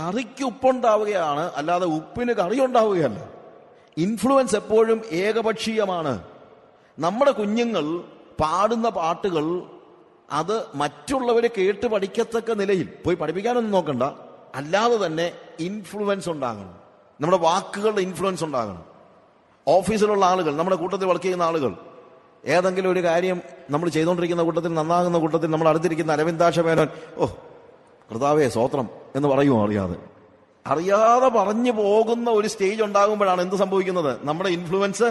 കറിക്ക് ഉപ്പുണ്ടാവുകയാണ്, അല്ലാതെ ഉപ്പിന് കറി ഉണ്ടാവുകയല്ല. ഇൻഫ്ലുവൻസ് എപ്പോഴും ഏകപക്ഷീയമാണ്. നമ്മുടെ കുഞ്ഞുങ്ങൾ പാടുന്ന പാട്ടുകൾ അത് മറ്റുള്ളവരെ കേട്ട് പഠിക്കത്തക്ക നിലയിൽ പോയി പഠിപ്പിക്കാനൊന്നും നോക്കണ്ട, അല്ലാതെ തന്നെ ഇൻഫ്ലുവൻസ് ഉണ്ടാകണം. നമ്മുടെ വാക്കുകളുടെ ഇൻഫ്ലുവൻസ് ഉണ്ടാകണം. ഓഫീസിലുള്ള ആളുകൾ, നമ്മുടെ കൂട്ടത്തിൽ വർക്ക് ചെയ്യുന്ന ആളുകൾ, ഏതെങ്കിലും ഒരു കാര്യം നമ്മൾ ചെയ്തുകൊണ്ടിരിക്കുന്ന കൂട്ടത്തിൽ, നന്നാകുന്ന കൂട്ടത്തിൽ നമ്മൾ അടുത്തിരിക്കുന്ന അരവിന്ദാക്ഷ മേനോൻ ഓ കർത്താവേ സ്തോത്രം എന്ന് പറയുമോ? അറിയാതെ പറഞ്ഞു പോകുന്ന ഒരു സ്റ്റേജ് ഉണ്ടാകുമ്പോഴാണ് എന്ത് സംഭവിക്കുന്നത്? നമ്മുടെ ഇൻഫ്ലുവൻസ്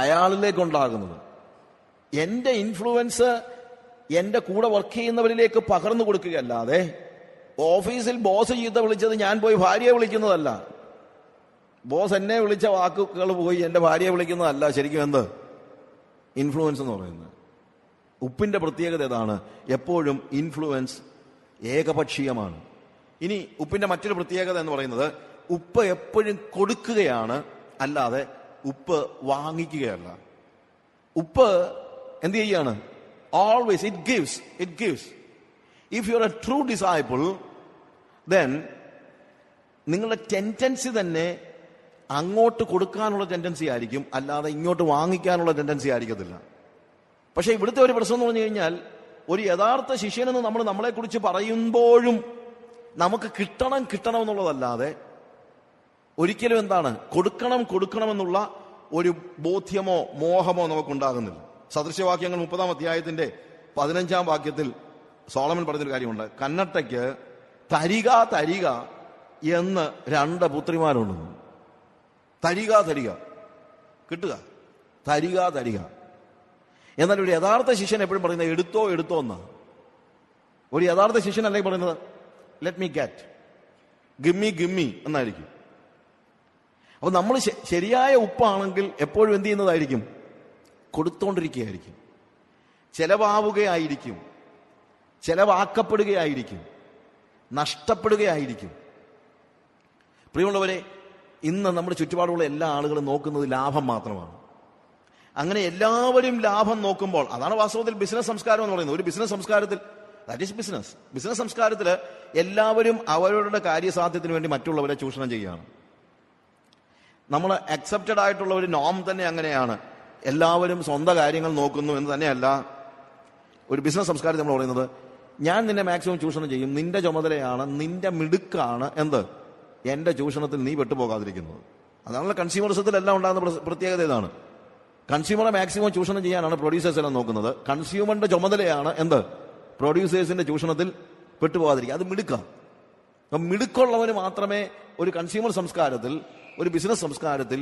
അയാളിലേക്ക് ഉണ്ടാകുന്നത്. എന്റെ ഇൻഫ്ലുവൻസ് എന്റെ കൂടെ വർക്ക് ചെയ്യുന്നവരിലേക്ക് പകർന്നു കൊടുക്കുകയല്ലാതെ ഓഫീസിൽ ബോസ് ചീത്ത വിളിച്ചത് ഞാൻ പോയി ഭാര്യയെ വിളിക്കുന്നതല്ല. ബോസ് എന്നെ വിളിച്ച വാക്കുകൾ പോയി എന്റെ ഭാര്യയെ വിളിക്കുന്നതല്ല. ശരിക്കും എന്ത് ഇൻഫ്ലുവൻസ് എന്ന് പറയുന്നത്? ഉപ്പിന്റെ പ്രത്യേകത ഏതാണ്? എപ്പോഴും ഇൻഫ്ലുവൻസ് ഏകപക്ഷീയമാണ്. ഇനി ഉപ്പിന്റെ മറ്റൊരു പ്രത്യേകത എന്ന് പറയുന്നത്, ഉപ്പ് എപ്പോഴും കൊടുക്കുകയാണ്, അല്ലാതെ ഉപ്പ് വാങ്ങിക്കുകയല്ല. ഉപ്പ് എന്ത് ചെയ്യാണ്? Always it gives. If you are A true disciple, then നിങ്ങളുടെ ടെൻഡൻസി തന്നെ അങ്ങോട്ട് കൊടുക്കാനുള്ള ടെൻഡൻസി ആയിരിക്കും, അല്ലാതെ ഇങ്ങോട്ട് വാങ്ങിക്കാനുള്ള ടെൻഡൻസി ആയിരിക്കത്തില്ല. പക്ഷെ ഇവിടുത്തെ ഒരു പ്രശ്നം എന്ന് പറഞ്ഞു കഴിഞ്ഞാൽ, ഒരു യഥാർത്ഥ ശിഷ്യനെന്ന് നമ്മൾ നമ്മളെക്കുറിച്ച് പറയുമ്പോഴും നമുക്ക് കിട്ടണം എന്നുള്ളതല്ലാതെ ഒരിക്കലും എന്താണ് കൊടുക്കണമെന്നുള്ള ഒരു ബോധ്യമോ മോഹമോ നമുക്കുണ്ടാകുന്നില്ല. സദൃശവാക്യങ്ങൾ 30-ാം അധ്യായത്തിന്റെ 15-ാം വാക്യത്തിൽ സോളമൻ പറഞ്ഞൊരു കാര്യമുണ്ട്. കന്നട്ടയ്ക്ക് തരിക എന്ന് 2 പുത്രിമാരുണ്ട്. തരിക കിട്ടുക, തരിക. എന്നാൽ ഒരു യഥാർത്ഥ ശിഷ്യൻ എപ്പോഴും പറയുന്നത് എടുത്തോ എന്നാണ്. ഒരു യഥാർത്ഥ ശിഷ്യൻ അല്ലെങ്കിൽ പറയുന്നത് ലെറ്റ് മീ ഗെറ്റ്, ഗിമ്മി എന്നായിരിക്കും. അപ്പൊ നമ്മൾ ശരിയായ ഉപ്പാണെങ്കിൽ എപ്പോഴും എന്ത് ചെയ്യുന്നതായിരിക്കും? കൊടുത്തോണ്ടിരിക്കുകയായിരിക്കും, ചെലവാവുകയായിരിക്കും, ചെലവാക്കപ്പെടുകയായിരിക്കും, നഷ്ടപ്പെടുകയായിരിക്കും. പ്രിയമുള്ളവരെ, ഇന്ന് നമ്മുടെ ചുറ്റുപാടുള്ള എല്ലാ ആളുകളും നോക്കുന്നത് ലാഭം മാത്രമാണ്. അങ്ങനെ എല്ലാവരും ലാഭം നോക്കുമ്പോൾ, അതാണ് വാസ്തവത്തിൽ ബിസിനസ് സംസ്കാരം എന്ന് പറയുന്നത്. ഒരു ബിസിനസ് സംസ്കാരത്തിൽ, ദാറ്റ് ഈസ് ബിസിനസ് സംസ്കാരത്തിൽ എല്ലാവരും അവരവരുടെ കാര്യസാധ്യത്തിന് വേണ്ടി മറ്റുള്ളവരെ ചൂഷണം ചെയ്യുകയാണ്. നമ്മൾ അക്സെപ്റ്റഡ് ആയിട്ടുള്ള ഒരു നോം തന്നെ അങ്ങനെയാണ്. എല്ലാവരും സ്വന്തം കാര്യങ്ങൾ നോക്കുന്നു എന്ന് തന്നെയല്ല ഒരു ബിസിനസ് സംസ്കാരത്തിൽ നമ്മൾ പറയുന്നത്. ഞാൻ നിന്നെ മാക്സിമം ചൂഷണം ചെയ്യും, നിന്റെ ചുമതലയാണ്, നിന്റെ മിടുക്കാണ് എന്ത് എന്റെ ചൂഷണത്തിൽ നീ പെട്ടുപോകാതിരിക്കുന്നത്. അതാണല്ലോ കൺസ്യൂമറിസത്തിലെല്ലാം ഉണ്ടാകുന്ന പ്രത്യേകത. ഇതാണ്, കൺസ്യൂമറെ മാക്സിമം ചൂഷണം ചെയ്യാനാണ് പ്രൊഡ്യൂസേഴ്സ് എല്ലാം നോക്കുന്നത്. കൺസ്യൂമറിന്റെ ചുമതലയാണ് എന്ത് പ്രൊഡ്യൂസേഴ്സിന്റെ ചൂഷണത്തിൽ പെട്ടുപോകാതിരിക്കുക. അത് മിടുക്കാം. അപ്പം മിടുക്കുള്ളവന് മാത്രമേ ഒരു കൺസ്യൂമർ സംസ്കാരത്തിൽ, ഒരു ബിസിനസ് സംസ്കാരത്തിൽ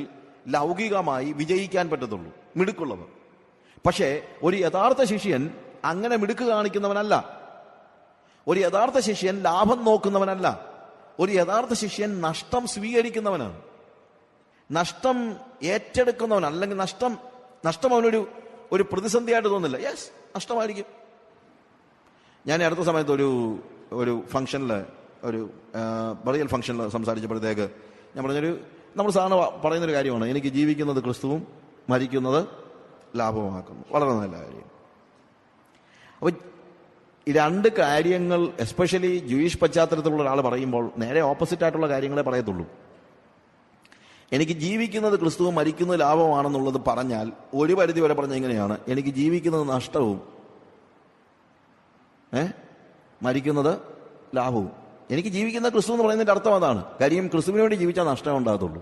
ലൗകികമായി വിജയിക്കാൻ പറ്റത്തുള്ളൂ, മിടുക്കുള്ളവർ. പക്ഷേ ഒരു യഥാർത്ഥ ശിഷ്യൻ അങ്ങനെ മിടുക്ക് കാണിക്കുന്നവനല്ല. ഒരു യഥാർത്ഥ ശിഷ്യൻ ലാഭം നോക്കുന്നവനല്ല. ഒരു യഥാർത്ഥ ശിഷ്യൻ നഷ്ടം സ്വീകരിക്കുന്നവനാണ്, നഷ്ടം ഏറ്റെടുക്കുന്നവൻ. അല്ലെങ്കിൽ നഷ്ടം അവനൊരു പ്രതിസന്ധിയായിട്ട് തോന്നില്ല. യെസ്, നഷ്ടമായിരിക്കും. ഞാൻ അടുത്ത സമയത്ത് ഒരു ഫംഗ്ഷനിൽ, ഒരു ബറിയൽ ഫംഗ്ഷനിൽ സംസാരിച്ചപ്പോഴത്തേക്ക് ഞാൻ നമ്മൾ സാധാരണ പറയുന്നൊരു കാര്യമാണ്, എനിക്ക് ജീവിക്കുന്നത് ക്രിസ്തുവും മരിക്കുന്നത് ലാഭമാക്കുന്നു. വളരെ നല്ല കാര്യം. അപ്പൊ ഈ 2 കാര്യങ്ങൾ എസ്പെഷ്യലി ജൂയിഷ് പശ്ചാത്തലത്തിലുള്ള ഒരാൾ പറയുമ്പോൾ നേരെ ഓപ്പോസിറ്റ് ആയിട്ടുള്ള കാര്യങ്ങളെ പറയത്തുള്ളൂ. എനിക്ക് ജീവിക്കുന്നത് ക്രിസ്തുവും മരിക്കുന്നത് ലാഭമാണെന്നുള്ളത് പറഞ്ഞാൽ ഒരു പരിധി വരെ പറഞ്ഞാൽ ഇങ്ങനെയാണ്, എനിക്ക് ജീവിക്കുന്നത് നഷ്ടവും മരിക്കുന്നത് ലാഭവും. എനിക്ക് ജീവിക്കുന്ന ക്രിസ്തു എന്ന് പറയുന്നതിന്റെ അർത്ഥം അതാണ്. കാര്യം ക്രിസ്തുവിന് വേണ്ടി ജീവിച്ചാൽ നഷ്ടമേ ഉണ്ടാകത്തുള്ളൂ.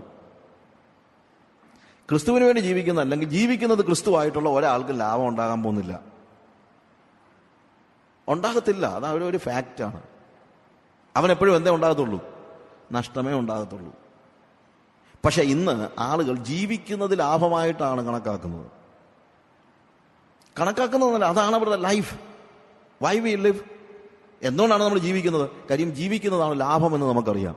ക്രിസ്തുവിന് വേണ്ടി ജീവിക്കുന്ന, അല്ലെങ്കിൽ ജീവിക്കുന്നത് ക്രിസ്തുവായിട്ടുള്ള ഒരാൾക്ക് ലാഭം ഉണ്ടാകാൻ പോകുന്നില്ല, ഉണ്ടാകത്തില്ല. അത് ഒരു ഫാക്റ്റാണ്. അവൻ എപ്പോഴും എന്തേ ഉണ്ടാകത്തുള്ളൂ? നഷ്ടമേ ഉണ്ടാകത്തുള്ളൂ. പക്ഷെ ഇന്ന് ആളുകൾ ജീവിക്കുന്നത് ലാഭമായിട്ടാണ് കണക്കാക്കുന്നതല്ല. അതാണ് അവരുടെ ലൈഫ്. Y we live. എന്തുകൊണ്ടാണ് നമ്മൾ ജീവിക്കുന്നത്? കാര്യം ജീവിക്കുന്നതാണ് ലാഭം എന്ന് നമുക്കറിയാം.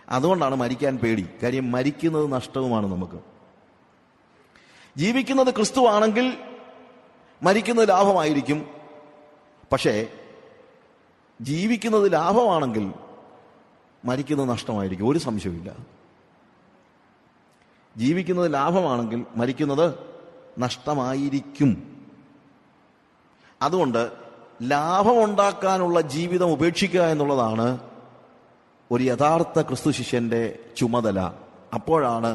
അതുകൊണ്ടാണ് മരിക്കാൻ പേടി. കാര്യം മരിക്കുന്നത് നഷ്ടവുമാണ് നമുക്ക്. ജീവിക്കുന്നത് ക്രിസ്തുവാണെങ്കിൽ മരിക്കുന്നത് ലാഭമായിരിക്കും. പക്ഷേ ജീവിക്കുന്നത് ലാഭമാണെങ്കിൽ മരിക്കുന്നത് നഷ്ടമായിരിക്കും. ഒരു സംശയമില്ല. ജീവിക്കുന്നത് ലാഭമാണെങ്കിൽ മരിക്കുന്നത് നഷ്ടമായിരിക്കും. അതുകൊണ്ട് ലാഭമുണ്ടാക്കാനുള്ള ജീവിതം ഉപേക്ഷിക്കുക എന്നുള്ളതാണ് ഒരു യഥാർത്ഥ ക്രിസ്തു ശിഷ്യന്റെ ചുമതല. അപ്പോഴാണ്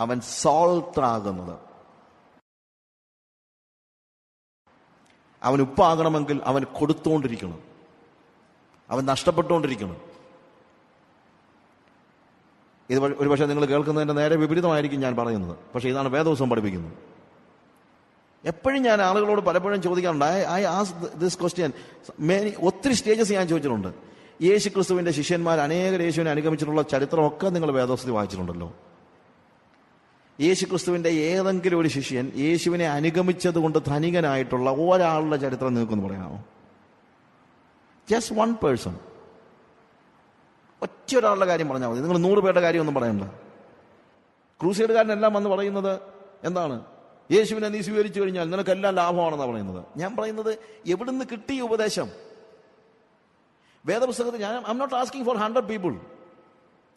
അവൻ സോൾട്ടാകുന്നത്. അവൻ ഉപ്പാകണമെങ്കിൽ അവൻ കൊടുത്തുകൊണ്ടിരിക്കണം, അവൻ നഷ്ടപ്പെട്ടുകൊണ്ടിരിക്കണം. ഇത് ഒരു പക്ഷേ നിങ്ങൾ കേൾക്കുന്നതിൻ്റെ നേരെ വിപരീതമായിരിക്കും ഞാൻ പറയുന്നത്, പക്ഷേ ഇതാണ് വേദപുസ്തകം പഠിപ്പിക്കുന്നത്. എപ്പോഴും ഞാൻ ആളുകളോട് പലപ്പോഴും ചോദിക്കാറുണ്ട്, ഐ ആസ്ക് ദിസ് ക്വസ്റ്റ്യൻ ഒത്തിരി സ്റ്റേജസ് ഞാൻ ചോദിച്ചിട്ടുണ്ട്. യേശു ക്രിസ്തുവിന്റെ ശിഷ്യന്മാർ അനേകർ യേശുവിനെ അനുഗമിച്ചിട്ടുള്ള ചരിത്രമൊക്കെ നിങ്ങൾ വേദപുസ്തകത്തിൽ വായിച്ചിട്ടുണ്ടല്ലോ. യേശു ക്രിസ്തുവിന്റെ ഏതെങ്കിലും ഒരു ശിഷ്യൻ യേശുവിനെ അനുഗമിച്ചത് കൊണ്ട് ധനികനായിട്ടുള്ള ഒരാളുടെ ചരിത്രം നിങ്ങൾക്കൊന്ന് പറയാമോ? ജസ്റ്റ് വൺ പേഴ്സൺ, ഒറ്റ ഒരാളുടെ കാര്യം പറഞ്ഞാൽ മതി. നിങ്ങൾ 100 പേരുടെ കാര്യമൊന്നും പറയണ്ട. ക്രൂസൈഡുകാരനെല്ലാം വന്ന് പറയുന്നത് എന്താണ്? യേശുവിനെ നീ സ്വീകരിച്ചു കഴിഞ്ഞാൽ നിനക്കെല്ലാം ലാഭമാണെന്നാണ് പറയുന്നത്. ഞാൻ പറയുന്നത്, എവിടുന്ന് കിട്ടിയ ഉപദേശം? വേദപുസ്തകത്തിൽ I am not asking for 100 people.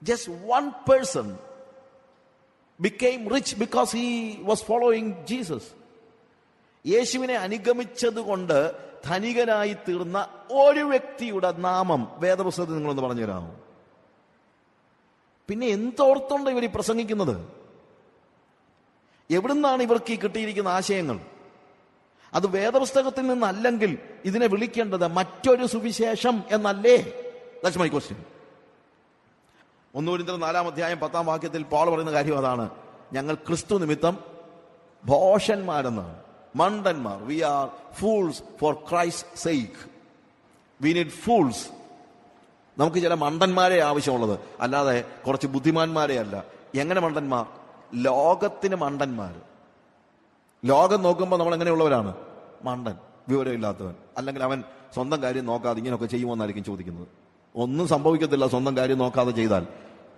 Just one person became rich because he was following Jesus. യേശുവിനെ അനുഗമിച്ചത് കൊണ്ട് ധനികനായി തീർന്ന ഒരു വ്യക്തിയുടെ നാമം വേദപുസ്തകത്തിൽ നിങ്ങളൊന്ന് പറഞ്ഞു തരാമോ? പിന്നെ എന്തോർത്തുണ്ട് ഇവർ ഈ പ്രസംഗിക്കുന്നത്? എവിടുന്നാണ് ഇവർക്ക് ഈ കിട്ടിയിരിക്കുന്ന ആശയങ്ങൾ? അത് വേദപുസ്തകത്തിൽ നിന്നല്ലെങ്കിൽ ഇതിനെ വിളിക്കേണ്ടത് മറ്റൊരു സുവിശേഷം എന്നല്ലേ? That's my question. 1 കൊരിന്ത്യർ 4:10 പൗൽ പറയുന്ന കാര്യം അതാണ്. ഞങ്ങൾ ക്രിസ്തു നിമിത്തം ഭോഷന്മാരെന്നാണ്, മണ്ടന്മാർ. We are fools for Christ sake. We need fools. നമുക്ക് ചില മണ്ടന്മാരെ ആവശ്യമുള്ളത്, അല്ലാതെ കുറച്ച് ബുദ്ധിമാന്മാരെ അല്ല. എങ്ങനെ മണ്ടന്മാർ? ലോകത്തിന് മണ്ടന്മാർ. ലോകം നോക്കുമ്പോൾ നമ്മൾ എങ്ങനെയുള്ളവരാണ്? മണ്ടൻ, വിവരമില്ലാത്തവൻ. അല്ലെങ്കിൽ അവൻ സ്വന്തം കാര്യം നോക്കാതെ ഇങ്ങനെയൊക്കെ ചെയ്യുമെന്നായിരിക്കും ചോദിക്കുന്നത്. ഒന്നും സംഭവിക്കത്തില്ല സ്വന്തം കാര്യം നോക്കാതെ ചെയ്താൽ.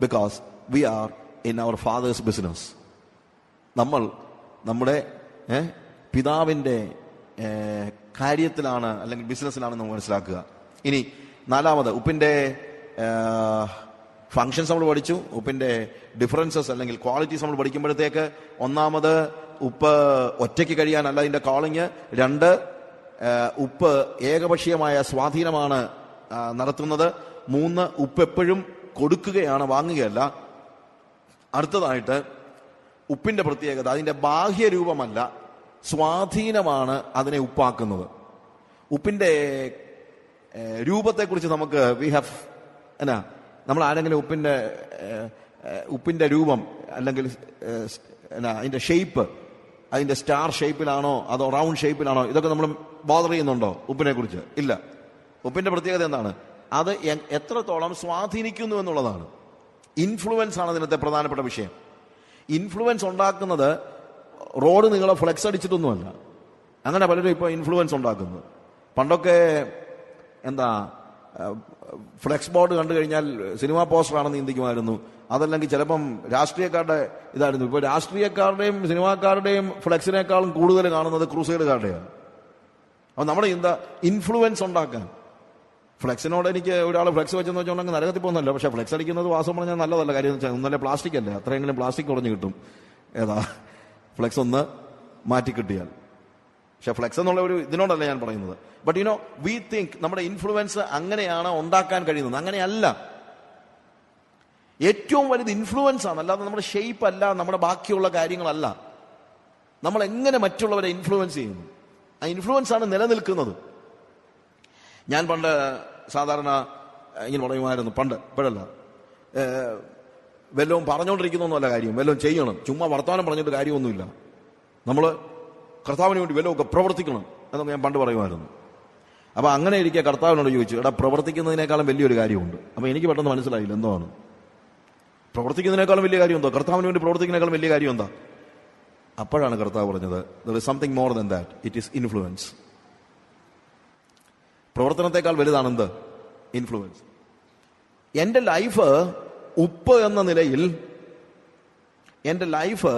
Because we are in our father's business. നമ്മൾ നമ്മുടെ പിതാവിൻ്റെ കാര്യത്തിലാണ്, അല്ലെങ്കിൽ ബിസിനസ്സിലാണ് നമ്മൾ മനസ്സിലാക്കുക. ഇനി 4, ഉപ്പിൻ്റെ ഫങ്ഷൻസ് നമ്മൾ പഠിച്ചു. ഉപ്പിന്റെ ഡിഫറൻസസ് അല്ലെങ്കിൽ ക്വാളിറ്റീസ് നമ്മൾ പഠിക്കുമ്പോഴത്തേക്ക്, 1, ഉപ്പ് ഒറ്റയ്ക്ക് കഴിയാനല്ല ഇതിന്റെ കോളിങ്. 2, ഉപ്പ് ഏകപക്ഷീയമായ സ്വാധീനമാണ് നടത്തുന്നത്. 3, ഉപ്പ് എപ്പോഴും കൊടുക്കുകയാണ്, വാങ്ങുകയല്ല. അടുത്തതായിട്ട് ഉപ്പിന്റെ പ്രത്യേകത അതിന്റെ ബാഹ്യരൂപമല്ല, സ്വാധീനമാണ് അതിനെ ഉപ്പാക്കുന്നത്. ഉപ്പിന്റെ രൂപത്തെക്കുറിച്ച് നമുക്ക് നമ്മൾ ആരെങ്കിലും ഉപ്പിന്റെ രൂപം അല്ലെങ്കിൽ അതിന്റെ ഷേപ്പ്, അതിന്റെ സ്റ്റാർ ഷേപ്പിലാണോ അതോ റൗണ്ട് ഷേപ്പിലാണോ, ഇതൊക്കെ നമ്മൾ ബോദർ ചെയ്യുന്നുണ്ടോ ഉപ്പിനെ കുറിച്ച്? ഇല്ല. ഉപ്പിന്റെ പ്രത്യേകത എന്താണ്? അത് എത്രത്തോളം സ്വാധീനിക്കുന്നു എന്നുള്ളതാണ്. ഇൻഫ്ലുവൻസ് ആണ് അതിനകത്തെ പ്രധാനപ്പെട്ട വിഷയം. ഇൻഫ്ലുവൻസ് ഉണ്ടാക്കുന്നത് റോഡ് നിങ്ങളെ ഫ്ലെക്സ് അടിച്ചിട്ടൊന്നുമല്ല. അങ്ങനെ പലരും ഇപ്പോൾ ഇൻഫ്ലുവൻസ് ഉണ്ടാക്കുന്നത്. പണ്ടൊക്കെ ഫ്ലെക്സ് ബോർഡ് കണ്ടു കഴിഞ്ഞാൽ സിനിമാ പോസ്റ്ററാണെന്ന് ചിന്തിക്കുമായിരുന്നു. അതല്ലെങ്കിൽ ചിലപ്പം രാഷ്ട്രീയക്കാരുടെ ഇതായിരുന്നു. ഇപ്പോൾ രാഷ്ട്രീയക്കാരുടെയും സിനിമാക്കാരുടെയും ഫ്ലെക്സിനേക്കാളും കൂടുതൽ കാണുന്നത് ക്രൂസൈഡുകാരുടെയാണ്. അപ്പം നമ്മുടെ ഇൻഫ്ലുവൻസ് ഉണ്ടാക്കാൻ. ഫ്ലെക്സിനോട് എനിക്ക് ഒരാൾ ഫ്ലെക്സ് വെച്ചെന്ന് വെച്ചോണ്ടെങ്കിൽ നരകത്തിൽ പോകുന്നല്ലോ. പക്ഷേ ഫ്ലെക്സ് അടിക്കുന്നത് വാസം പറഞ്ഞാൽ നല്ലതല്ല. കാര്യം എന്ന് വെച്ചാൽ ഒന്നല്ലേ പ്ലാസ്റ്റിക് അല്ലേ, അത്രയെങ്കിലും പ്ലാസ്റ്റിക് കുറഞ്ഞു കിട്ടും. ഫ്ലെക്സ് ഒന്ന് മാറ്റി കിട്ടിയാൽ. പക്ഷെ ഫ്ലെക്സ് എന്നുള്ള ഒരു ഇതിനോടല്ല ഞാൻ പറയുന്നത്. ബട്ട് വി തിങ്ക് നമ്മുടെ ഇൻഫ്ലുവൻസ് അങ്ങനെയാണ് ഉണ്ടാക്കാൻ കഴിയുന്നത്. അങ്ങനെയല്ല. ഏറ്റവും വലുത് ഇൻഫ്ലുവൻസ് ആണ്, അല്ലാതെ നമ്മുടെ ഷേപ്പ് അല്ല, നമ്മുടെ ബാക്കിയുള്ള കാര്യങ്ങളല്ല. നമ്മൾ എങ്ങനെ മറ്റുള്ളവരെ ഇൻഫ്ലുവൻസ് ചെയ്യുന്നു, ആ ഇൻഫ്ലുവൻസ് ആണ് നിലനിൽക്കുന്നത്. ഞാൻ പണ്ട് സാധാരണ ഇങ്ങനെ പറയുമായിരുന്നു, പണ്ട്, ഇപ്പോഴല്ല, വല്ലതും പറഞ്ഞുകൊണ്ടിരിക്കുന്നൊന്നുമല്ല കാര്യം, വല്ലതും ചെയ്യണം. ചുമ്മാ വർത്തമാനം പറഞ്ഞിട്ട് കാര്യമൊന്നുമില്ല. നമ്മൾ കർത്താവിന് വേണ്ടി വല്ലതൊക്കെ പ്രവർത്തിക്കണം എന്നൊക്കെ ഞാൻ പണ്ട് പറയുമായിരുന്നു. അപ്പം അങ്ങനെ ഇരിക്കുക കർത്താവിനോട് ചോദിച്ചു, എടാ പ്രവർത്തിക്കുന്നതിനേക്കാളും വലിയൊരു കാര്യമുണ്ട്. അപ്പം എനിക്ക് പെട്ടെന്ന് മനസ്സിലായില്ല എന്താണ് പ്രവർത്തിക്കുന്നതിനേക്കാളും വലിയ കാര്യം എന്തോ, കർത്താവിന് വേണ്ടി പ്രവർത്തിക്കുന്നതിനേക്കാളും വലിയ കാര്യം എന്താ? അപ്പോഴാണ് കർത്താവ് പറഞ്ഞത്, there is something more than that, it is influence. പ്രവർത്തനത്തെക്കാൾ വലുതാണ് എന്ത്? ഇൻഫ്ലുവൻസ്. എൻ്റെ ലൈഫ് ഉപ്പ് എന്ന നിലയിൽ എൻ്റെ ലൈഫ്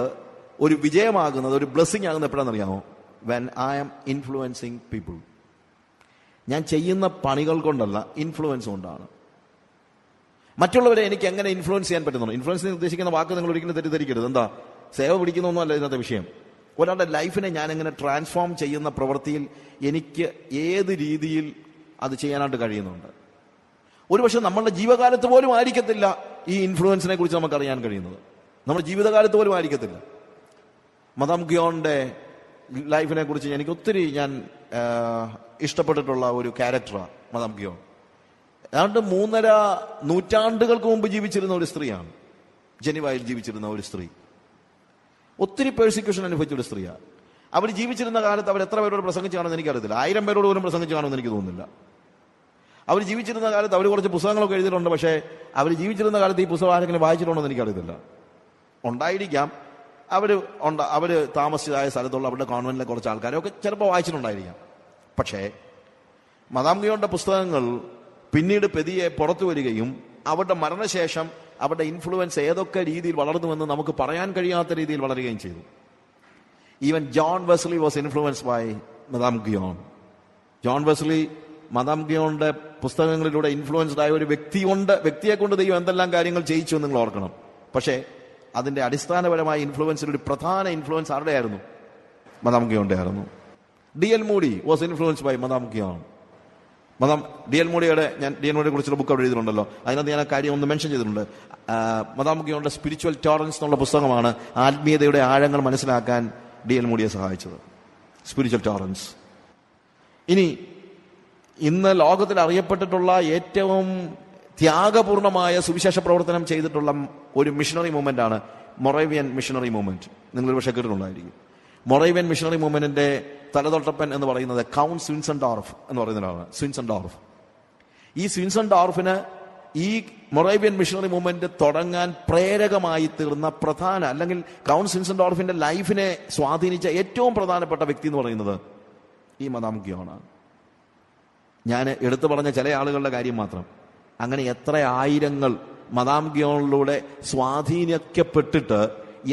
ഒരു വിജയമാകുന്നത്, ഒരു ബ്ലെസ്സിങ് ആകുന്നത് എപ്പോഴാണെന്നറിയാമോ? When I am influencing people. ഞാൻ ചെയ്യുന്ന പണികൾ കൊണ്ടല്ല, ഇൻഫ്ലുവൻസ് കൊണ്ടാണ്. മറ്റുള്ളവരെ എനിക്ക് എങ്ങനെ ഇൻഫ്ലുവൻസ് ചെയ്യാൻ പറ്റുന്നുണ്ടോ? ഇൻഫ്ലുവൻസ് ഉദ്ദേശിക്കുന്ന വാക്ക് നിങ്ങൾ ഒരിക്കലും തെറ്റിദ്ധരിക്കരുത്. എന്താ, സേവ പിടിക്കുന്നൊന്നുമല്ല ഇന്നത്തെ വിഷയം. ഒരാളുടെ ലൈഫിനെ ഞാൻ എങ്ങനെ ട്രാൻസ്ഫോം ചെയ്യുന്ന പ്രവൃത്തിയിൽ എനിക്ക് ഏത് രീതിയിൽ അത് ചെയ്യാനായിട്ട് കഴിയുന്നുണ്ട്. ഒരുപക്ഷെ നമ്മളുടെ ജീവകാലത്ത് പോലും ആയിരിക്കത്തില്ല ഈ ഇൻഫ്ലുവൻസിനെ കുറിച്ച് നമുക്ക് അറിയാൻ കഴിയുന്നത്. നമ്മുടെ ജീവിതകാലത്ത് പോലും ആയിരിക്കത്തില്ല. മദാം ഗിയോണിന്റെ ലൈഫിനെ കുറിച്ച് എനിക്ക് ഒത്തിരി ഇഷ്ടപ്പെട്ടിട്ടുള്ള ഒരു ക്യാരക്ടറാണ് മദാം ഗിയോൺ. ഏതാണ്ട് 3.5 നൂറ്റാണ്ടുകൾക്ക് മുമ്പ് ജീവിച്ചിരുന്ന ഒരു സ്ത്രീയാണ്. ജനീവയിൽ ജീവിച്ചിരുന്ന ഒരു സ്ത്രീ. ഒത്തിരി പേഴ്സിക്യൂഷൻ അനുഭവിച്ച ഒരു സ്ത്രീയാണ്. അവർ ജീവിച്ചിരുന്ന കാലത്ത് അവർ എത്ര പേരോട് പ്രസംഗിച്ചു കാണുമെന്ന് എനിക്കറിയത്തില്ല. 1000 പേരോട് പോലും പ്രസംഗിച്ചു കാണുമെന്ന് എനിക്ക് തോന്നുന്നില്ല. അവർ ജീവിച്ചിരുന്ന കാലത്ത് അവർ കുറച്ച് പുസ്തകങ്ങളൊക്കെ എഴുതിയിട്ടുണ്ട്. പക്ഷേ അവർ ജീവിച്ചിരുന്ന കാലത്ത് ഈ പുസ്തകം ആരെങ്കിലും വായിച്ചിട്ടുണ്ടോ എന്ന് എനിക്കറിയത്തില്ല. ഉണ്ടായിരിക്കാം. അവർ താമസിച്ചതായ സ്ഥലത്തുള്ള അവരുടെ കോൺവെന്റിലെ കുറച്ച് ആൾക്കാരൊക്കെ ചിലപ്പോൾ വായിച്ചിട്ടുണ്ടായിരിക്കാം. പക്ഷേ മദാം ഗിയോണിന്റെ പുസ്തകങ്ങൾ പിന്നീട് പെതിയെ പുറത്തു വരികയും അവരുടെ മരണശേഷം അവരുടെ ഇൻഫ്ലുവൻസ് ഏതൊക്കെ രീതിയിൽ വളർന്നുവെന്ന് നമുക്ക് പറയാൻ കഴിയാത്ത രീതിയിൽ വളരുകയും ചെയ്തു. Even John Wesley was influenced by Madame Guyon. John Wesley Madame ഗിയോണിന്റെ പുസ്തകങ്ങളിലൂടെ ഇൻഫ്ലുവൻസ്ഡ് ആയ ഒരു വ്യക്തിയെ കൊണ്ട് ദൈവം എന്തെല്ലാം കാര്യങ്ങൾ ചെയ്യിച്ചു എന്ന് നിങ്ങൾ ഓർക്കണം. പക്ഷേ അതിന്റെ അടിസ്ഥാനപരമായ ഇൻഫ്ലുവൻസിൽ ഒരു പ്രധാന ഇൻഫ്ലുവൻസ് ആരുടെ ആയിരുന്നു? മദാം ഗിയോണിന്റെ ആയിരുന്നു. D.L. Moody was influenced by Madame Guyon. D.L. മോഡിയുടെ കുറിച്ചുള്ള ബുക്ക് അവിടെ എഴുതിയിട്ടുണ്ടല്ലോ. അതിനകത്ത് ഞാൻ ആ കാര്യം ഒന്ന് മെൻഷൻ ചെയ്തിട്ടുണ്ട്. മദാം ഗിയോണിന്റെ സ്പിരിച്വൽ ടോളറൻസ് എന്നുള്ള പുസ്തകമാണ് ആത്മീയതയുടെ ആഴങ്ങൾ മനസ്സിലാക്കാൻ D.L. മോഡിയെ സഹായിച്ചത്. Spiritual tolerance. ഇനി ഇന്ന് ലോകത്തിൽ അറിയപ്പെട്ടിട്ടുള്ള ഏറ്റവും ത്യാഗപൂർണമായ സുവിശേഷ പ്രവർത്തനം ചെയ്തിട്ടുള്ള ഒരു മിഷണറി മൂവ്മെന്റ് ആണ് മൊറേവിയൻ മിഷണറി മൂവ്മെന്റ്. നിങ്ങൾ പക്ഷേ കേട്ടിട്ടുണ്ടായിരിക്കും. മൊറേവിയൻ മിഷണറി മൂവ്മെന്റിന്റെ തലതൊട്ടപ്പൻ എന്ന് പറയുന്നത് കൗണ്ട് സ്വിൻസൻഡോർഫ് എന്ന് പറയുന്ന ഒരാളാണ്. സ്വിൻസൻഡോർഫ്. ഈ സ്വിൻസൻഡോർഫിന് ഈ മൊറേവിയൻ മിഷണറി മൂവ്മെന്റ് തുടങ്ങാൻ പ്രേരകമായി തീർന്ന പ്രധാന, അല്ലെങ്കിൽ കൗണ്ട് സ്വിൻസൻഡോർഫിന്റെ ലൈഫിനെ സ്വാധീനിച്ച ഏറ്റവും പ്രധാനപ്പെട്ട വ്യക്തി എന്ന് പറയുന്നത് ഈ മദാം ഗിയോണാണ്. ഞാൻ എടുത്തു പറഞ്ഞ ചില ആളുകളുടെ കാര്യം മാത്രം. അങ്ങനെ എത്ര ആയിരങ്ങൾ മദാം ഗിയോണിലൂടെ സ്വാധീനിക്കപ്പെട്ടിട്ട്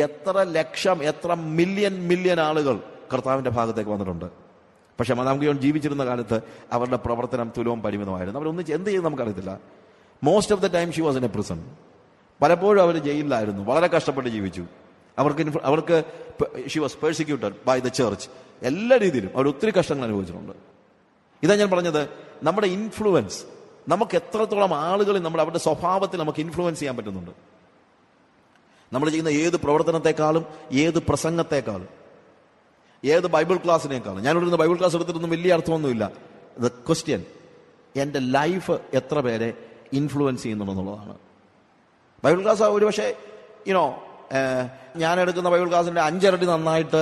എത്ര ലക്ഷം, എത്ര മില്യൺ ആളുകൾ കർത്താവിന്റെ ഭാഗത്തേക്ക് വന്നിട്ടുണ്ട്. പക്ഷെ മദാം ഗിയോൺ ജീവിച്ചിരുന്ന കാലത്ത് അവരുടെ പ്രവർത്തനം തുലവും പരിമിതമായിരുന്നു. അവരൊന്നും എന്ത് ചെയ്ത് നമുക്കറിയത്തില്ല. Most of the time she was in a prison. പലപ്പോഴും അവർ ജയിലിലായിരുന്നു. വളരെ കഷ്ടപ്പെട്ട് ജീവിച്ചു. അവർക്ക് she was persecuted by the church. എല്ലാ രീതിയിലും അവർ ഒത്തിരി കഷ്ടങ്ങൾ അനുഭവിച്ചിട്ടുണ്ട്. ഇതാ ഞാൻ പറഞ്ഞത്, നമ്മുടെ ഇൻഫ്ലുവൻസ്, നമുക്ക് എത്രത്തോളം ആളുകളിൽ അവരുടെ സ്വഭാവത്തിൽ നമുക്ക് ഇൻഫ്ലുവൻസ് ചെയ്യാൻ പറ്റുന്നുണ്ട്. നമ്മൾ ചെയ്യുന്ന ഏത് പ്രവർത്തനത്തെക്കാളും, ഏത് പ്രസംഗത്തെക്കാളും, ഏത് ബൈബിൾ ക്ലാസ്സിനേക്കാളും. ഞാനിവിടെ നിന്ന് ബൈബിൾ ക്ലാസ് എടുത്തിട്ടൊന്നും വലിയ അർത്ഥമൊന്നുമില്ല. ദ ക്വസ്റ്റ്യൻ, എൻ്റെ ലൈഫ് എത്ര പേരെ ഇൻഫ്ലുവൻസ് ചെയ്യുന്നുണ്ടെന്നുള്ളതാണ്. ബൈബിൾ ക്ലാസ് ഒരുപക്ഷെ ഞാൻ എടുക്കുന്ന ബൈബിൾ ക്ലാസ്സിന്റെ 5 ഇരട്ടി നന്നായിട്ട്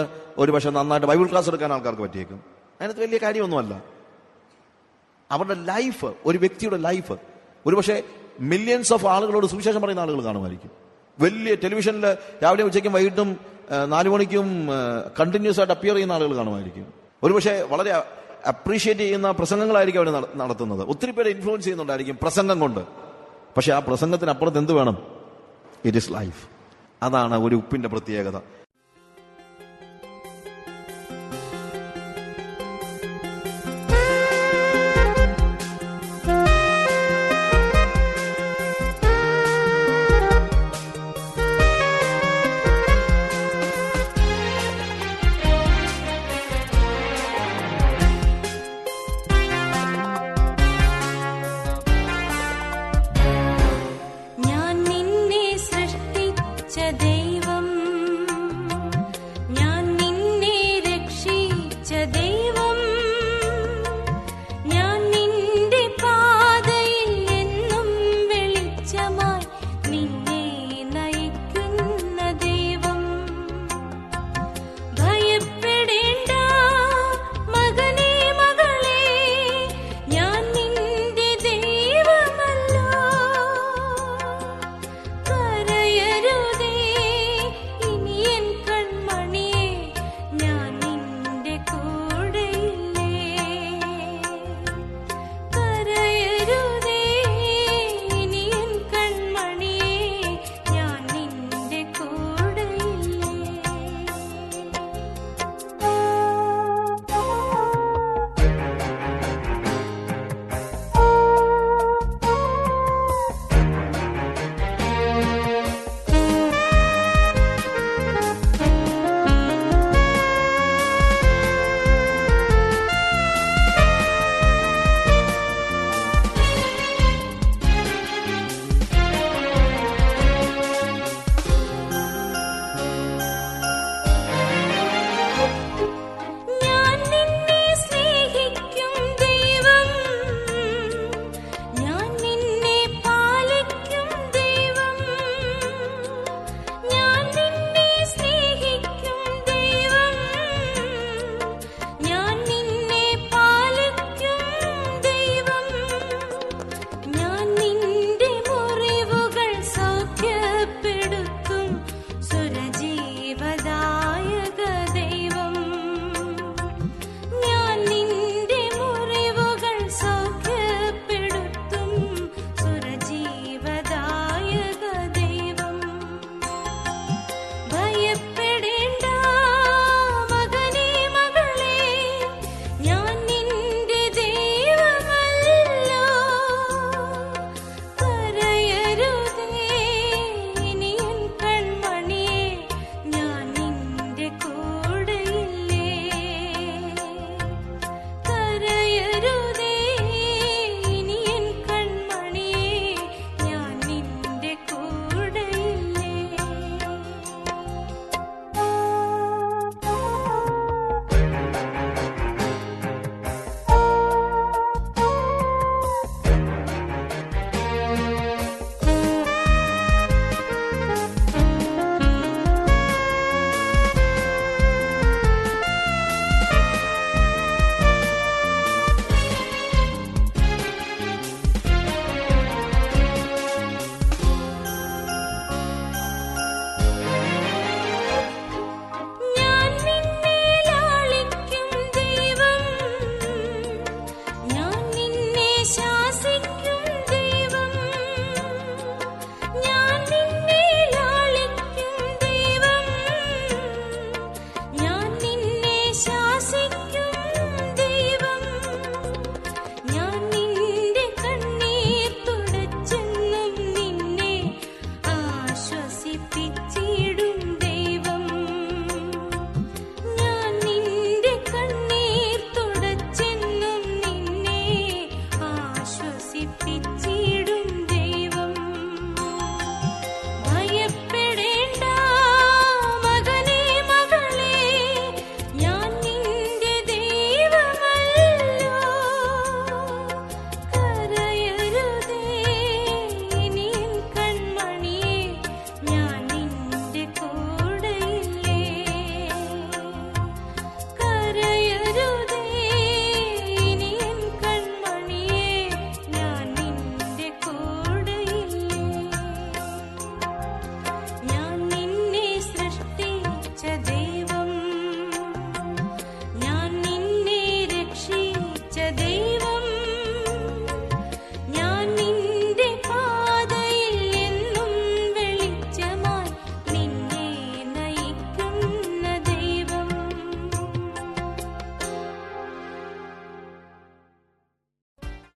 നന്നായിട്ട് ബൈബിൾ ക്ലാസ് എടുക്കാൻ ആൾക്കാർക്ക് പറ്റിയേക്കും. അതിനകത്ത് വലിയ കാര്യമൊന്നുമല്ല. അവരുടെ ലൈഫ്, ഒരു വ്യക്തിയുടെ ലൈഫ്, ഒരുപക്ഷെ മില്യൺസ് ഓഫ് ആളുകളോട് സുവിശേഷം പറയുന്ന ആളുകൾ കാണുമായിരിക്കും. വലിയ ടെലിവിഷനിൽ രാവിലെ ഉച്ചയ്ക്കും വൈകിട്ടും 4 മണിക്കും കണ്ടിന്യൂസ് ആയിട്ട് അപ്പിയർ ചെയ്യുന്ന ആളുകൾ കാണുമായിരിക്കും. ഒരുപക്ഷെ വളരെ അപ്രീഷിയേറ്റ് ചെയ്യുന്ന പ്രസംഗങ്ങളായിരിക്കും അവർ നടത്തുന്നത്. ഒത്തിരി പേരെ ഇൻഫ്ലുവൻസ് ചെയ്യുന്നുണ്ടായിരിക്കും പ്രസംഗം കൊണ്ട്. പക്ഷെ ആ പ്രസംഗത്തിനപ്പുറത്ത് എന്ത് വേണം? It is life. അതാണ് ഒരു ഉപ്പിന്റെ പ്രത്യേകത. ദൈവം, ഞാൻ നിന്നെ രക്ഷിച്ച